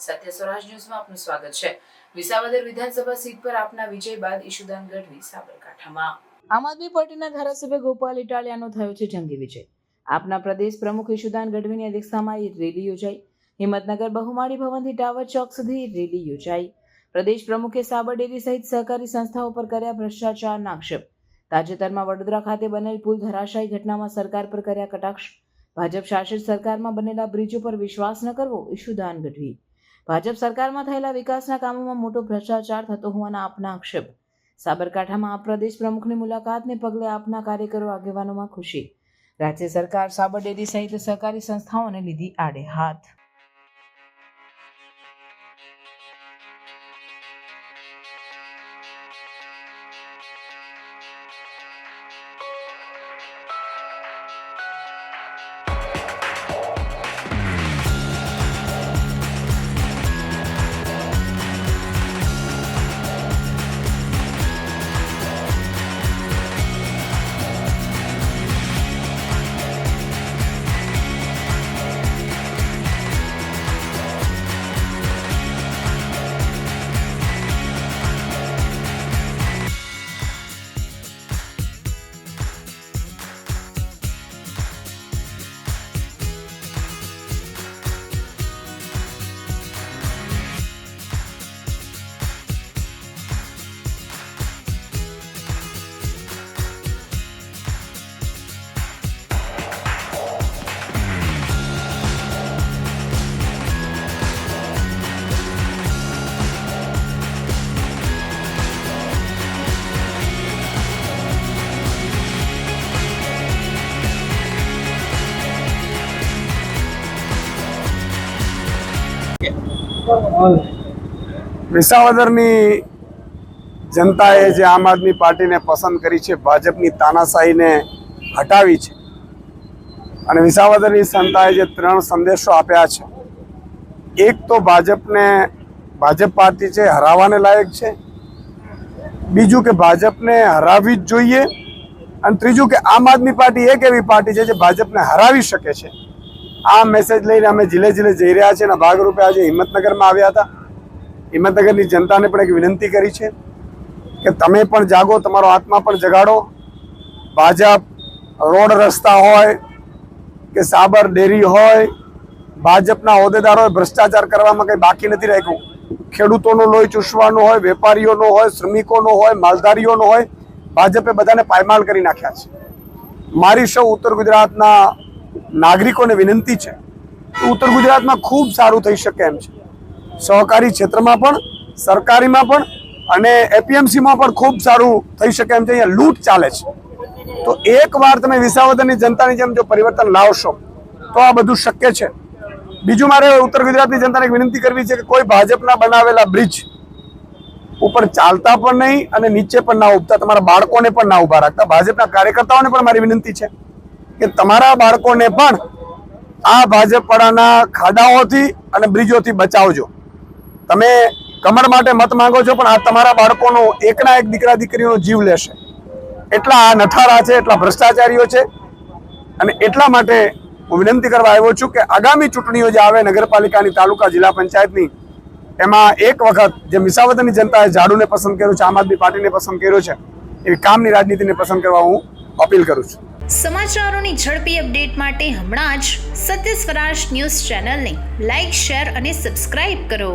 સત્ય સ્વરાજ ન્યૂઝમાં આપનું સ્વાગત છે। વિસાવદર વિધાનસભા સીટ પર આપના વિજય બાદ ઈશુદાન ગઢવી સાબરકાંઠામાં। આમ આદમી પાર્ટીના ધારાસભ્ય ગોપાલ ઇટાલિયાનો થયો છે જંગી વિજય। આપના પ્રદેશ પ્રમુખ ઈશુદાન ગઢવીની અધ્યક્ષતામાં રેલી યોજાઈ। હિંમતનગર બહુમાળી ભવનથી ટાવર ચોક સુધી રેલી યોજાઈ। પ્રદેશ પ્રમુખે સાબર ડેરી સહિત સહકારી સંસ્થાઓ પર કર્યા ભ્રષ્ટાચારના આક્ષેપ। તાજેતરમાં વડોદરા ખાતે બનેલ પુલ ધરાશાયી ઘટનામાં સરકાર પર કર્યા કટાક્ષ। ભાજપ શાસિત સરકારમાં બનેલા બ્રિજો પર વિશ્વાસ ન કરવો ઈશુદાન ગઢવી। ભાજપ સરકારમાં થયેલા વિકાસના કામોમાં મોટો ભ્રષ્ટાચાર થતો હોવાના આપના આક્ષેપ। સાબરકાંઠામાં આપ પ્રદેશ પ્રમુખની મુલાકાતને પગલે આપના કાર્યકરો આગેવાનોમાં ખુશી। રાજ્ય સરકાર સાબર ડેરી સહિત સહકારી સંસ્થાઓને લીધી આડે હાથ। વિસાવદરની જનતાએ જે આમ આદમી પાર્ટીને પસંદ કરી છે, ભાજપની તાનાશાહીને હટાવી છે અને વિસાવદરની જનતાએ જે 3 સંદેશો આપ્યા છે, એક તો ભાજપ પાર્ટી છે હરાવવાને લાયક છે, બીજું કે ભાજપને હરાવવી જ જોઈએ અને ત્રીજું કે આમ આદમી પાર્ટી એક એવી પાર્ટી છે જે ભાજપને હરાવી શકે છે। આ મેસેજ લઈને અમે જિલ્લે જિલ્લે જઈ રહ્યા છીએ અને ભાગરૂપે આજે હિંમતનગરમાં આવ્યા હતા। હિંમતનગરની જનતાને પણ એક વિનંતી કરી છે કે તમે પણ જાગો, તમારો આત્મા પણ જગાડો। ભાજપ રોડ રસ્તા હોય કે સાબર ડેરી હોય, ભાજપના હોદ્દેદારોએ ભ્રષ્ટાચાર કરવામાં કંઈ બાકી નથી રાખ્યું। ખેડૂતોનું લોહી ચૂસવાનું હોય, વેપારીઓનો હોય, શ્રમિકોનો હોય, માલધારીઓનો હોય, ભાજપે બધાને પાયમાલ કરી નાખ્યા છે। મારી સૌ ઉત્તર ગુજરાતના નાગરિકોને વિનંતી છે કે ઉત્તર ગુજરાતમાં ખૂબ સારું થઈ શકે એમ છે। સહકારી ક્ષેત્રમાં પણ, સરકારીમાં પણ અને એપીએમસીમાં પણ ખૂબ સારું થઈ શકે એમ છે। અહીંયા લૂંટ ચાલે છે, તો એકવાર તમે વિસાવદરની જનતાની જેમ જો પરિવર્તન લાવશો તો આ બધું શક્ય છે। બીજું મારે ઉત્તર ગુજરાતની જનતાને એક વિનંતી કરવી છે કે કોઈ ભાજપના બનાવેલા બ્રિજ ઉપર ચાલતા પણ નહીં અને નીચે પણ ના ઉભતા, તમારા બાળકોને પણ ના ઊભા રાખતા। ભાજપના કાર્યકર્તાઓને પણ મારી વિનંતી છે કે તમારા બાળકોને પણ આ ભાજપવાળાના ખાડાઓથી અને બ્રિજોથી બચાવજો। તમે કમર માટે મત માંગો છો પણ આ તમારા બાળકોનો એકના એક દીકરા દીકરીનો જીવ લેશે। એટલા આ નઠારા છે, એટલા ભ્રષ્ટાચારીઓ છે અને એટલા માટે હું વિનંતી કરવા આવ્યો છું કે આગામી ચૂંટણીઓ જે આવે નગરપાલિકાની, તાલુકા, જિલ્લા પંચાયતની, એમાં એક વખત જે વિસાવદરની જનતાએ ઝાડુને પસંદ કર્યું છે, આમ આદમી પાર્ટીને પસંદ કર્યો છે, એવી કામની રાજનીતિને પસંદ કરવા હું અપીલ કરું છું। સમાચારોની ઝડપી અપડેટ માટે હમણાં જ સત્ય સ્વરાજ ન્યૂઝ ચેનલને લાઇક, શેર અને સબસ્ક્રાઇબ કરો।